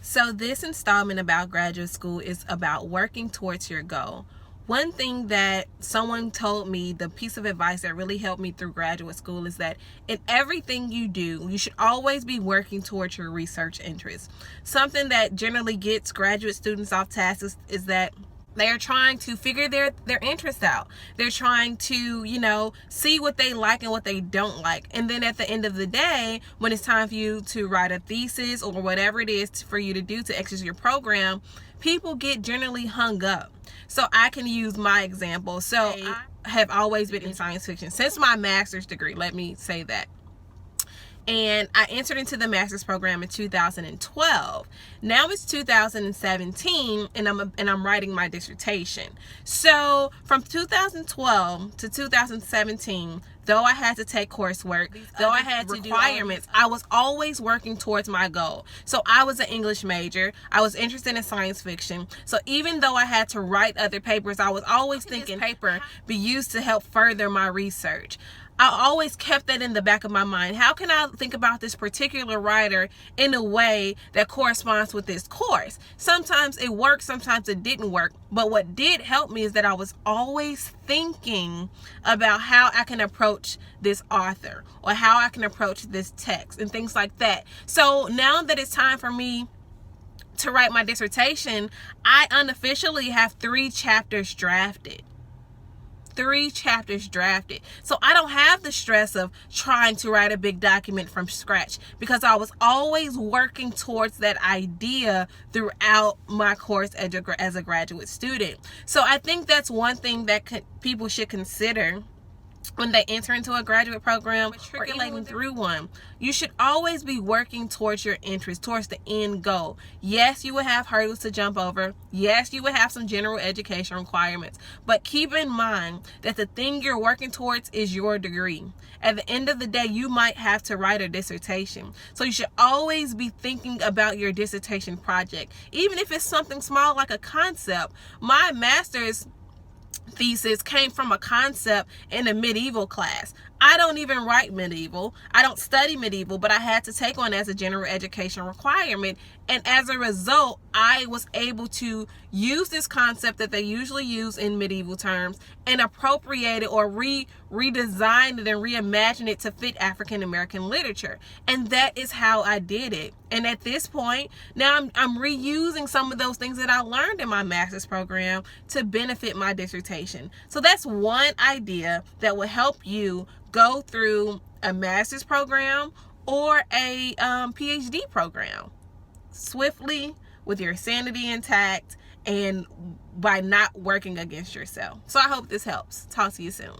So this installment about graduate school is about working towards your goal. One thing that someone told me, the piece of advice that really helped me through graduate school, is that in everything you do, you should always be working towards your research interests. Something that generally gets graduate students off task is that they are trying to figure their interests out. They're trying to, see what they like and what they don't like. And then at the end of the day, when it's time for you to write a thesis or whatever it is for you to do to exercise your program, people get generally hung up. So I can use my example. So I have always been in science fiction since my master's degree. Let me say that. And I entered into the master's program in 2012. Now it's 2017, and I'm writing my dissertation. So from 2012 to 2017, though I had to take coursework, though I had to do requirements, I was always working towards my goal. So I was an English major. I was interested in science fiction. So even though I had to write other papers, I was always thinking paper be used to help further my research. I always kept that in the back of my mind. How can I think about this particular writer in a way that corresponds with this course? Sometimes it worked, sometimes it didn't work. But what did help me is that I was always thinking about how I can approach this author or how I can approach this text and things like that. So now that it's time for me to write my dissertation, I unofficially have 3 chapters drafted. 3 chapters drafted. So I don't have the stress of trying to write a big document from scratch because I was always working towards that idea throughout my course as a graduate student. So I think that's one thing that people should consider when they enter into a graduate program or even through one. You should always be working towards your interest, towards the end goal. Yes, you will have hurdles to jump over. Yes, you will have some general education requirements. But keep in mind that the thing you're working towards is your degree. At the end of the day, you might have to write a dissertation. So you should always be thinking about your dissertation project. Even if it's something small like a concept. My master's thesis came from a concept in a medieval class. I don't even write medieval. I don't study medieval, but I had to take one as a general education requirement. And as a result, I was able to use this concept that they usually use in medieval terms and appropriate it or redesign it and reimagine it to fit African American literature. And that is how I did it. And at this point, now I'm reusing some of those things that I learned in my master's program to benefit my dissertation. So that's one idea that will help you go through a master's program or a PhD program swiftly with your sanity intact and by not working against yourself. So I hope this helps. Talk to you soon.